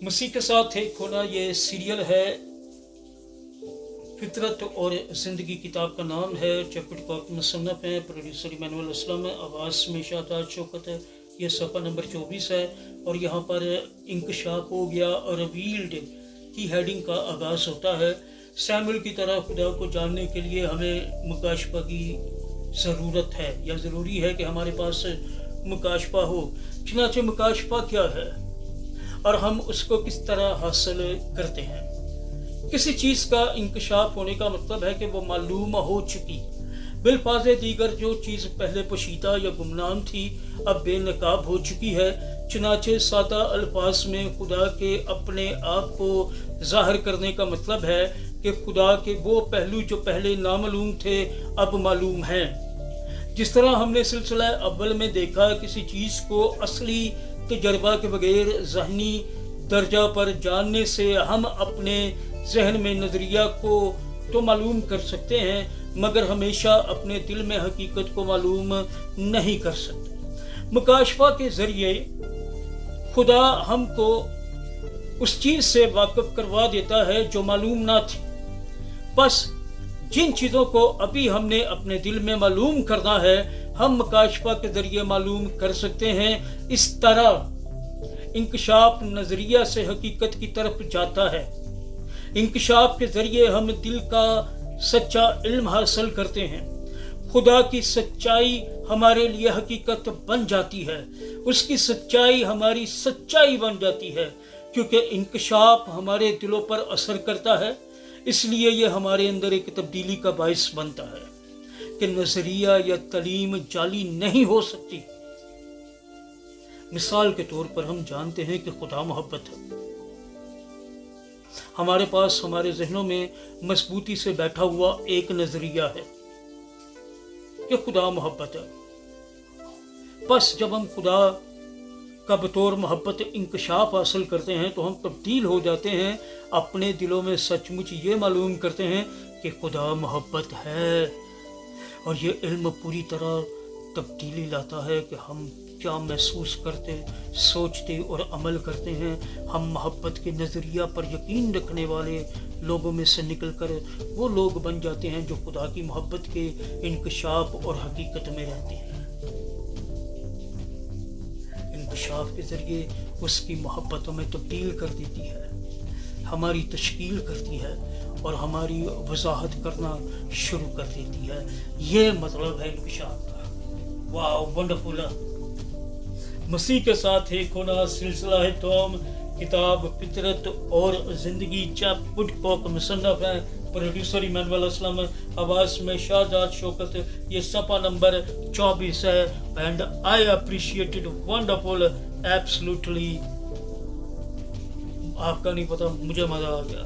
मसीह के साथ एक होना ये सीरियल है। फितरत और ज़िंदगी किताब का नाम है। चैप्टर का मुसन्नफ है, प्रोड्यूसर इमानुअल असलम है, आवाज़ में शाहजाद शौकत है। ये सफ़ा नंबर 24 है और यहाँ पर इंकशाफ हो गया और रिवील्ड की हेडिंग का आगाज़ होता है। सैमुअल की तरह खुदा को जानने के लिए हमें मुकाशफा की ज़रूरत है या ज़रूरी है कि हमारे पास मुकाशफा हो। चुनांचे मुकाशफा क्या है और हम उसको किस तरह हासिल करते हैं। किसी चीज़ का इंकशाफ होने का मतलब है कि वो मालूम हो चुकी। बिलफाज़े दीगर जो चीज़ पहले पोशीदा या गुमनाम थी अब बेनकाब हो चुकी है। चुनांचे सादा अल्फाज में खुदा के अपने आप को ज़ाहिर करने का मतलब है कि खुदा के वो पहलू जो पहले नामालूम थे अब मालूम हैं। जिस तरह हमने सिलसिला अव्वल में देखा, किसी चीज़ को असली तजर्बा के बगैर ज़हनी दर्जा पर जानने से हम अपने जहन में नज़रिया को तो मालूम कर सकते हैं मगर हमेशा अपने दिल में हकीकत को मालूम नहीं कर सकते। मुकाशफा के ज़रिए खुदा हमको उस चीज़ से वाकिफ करवा देता है जो मालूम ना थी। बस जिन चीज़ों को अभी हमने अपने दिल में मालूम करना है हम मुकाशफा के ज़रिए मालूम कर सकते हैं। इस तरह इंकशाफ नज़रिया से हकीकत की तरफ जाता है। इंकशाफ के ज़रिए हम दिल का सच्चा इल्म हासिल करते हैं। खुदा की सच्चाई हमारे लिए हकीकत बन जाती है, उसकी सच्चाई हमारी सच्चाई बन जाती है। क्योंकि इंकशाफ हमारे दिलों पर असर करता है, इसलिए ये हमारे अंदर एक तब्दीली का बाइस बनता है कि नज़रिया या तालीम जाली नहीं हो सकती। मिसाल के तौर पर हम जानते हैं कि खुदा मोहब्बत है। हमारे पास हमारे जहनों में मजबूती से बैठा हुआ एक नज़रिया है कि खुदा मोहब्बत है। बस जब हम खुदा का बतौर मोहब्बत इंकशाफ हासिल करते हैं तो हम तब्दील हो जाते हैं। अपने दिलों में सचमुच ये मालूम करते हैं कि खुदा मोहब्बत है और ये इल्म पूरी तरह तब्दीली लाता है कि हम क्या महसूस करते, सोचते और अमल करते हैं। हम मोहब्बत के नज़रिया पर यकीन रखने वाले लोगों में से निकलकर वो लोग बन जाते हैं जो खुदा की मोहब्बत के इंकशाफ और हकीकत में रहते हैं। इंकशाफ के ज़रिए उसकी मोहब्बत में तब्दील कर देती है, हमारी तश्कील करती है और हमारी वजाहत करना शुरू कर देती है। ये मतलब है इंकशाफ का। वाह, वंडरफुल। मसीह के साथ एक होना सिलसिला है तोम, किताब फितरत और ज़िंदगी चैप्टर मुसन्नफ है। प्रोड्यूसर इमानुअल असलम, आवाज़ में शाहजाद शौकत। ये सफ़ा नंबर 24 है and I appreciated wonderful absolutely. आपका नहीं पता, मुझे मज़ा आ गया।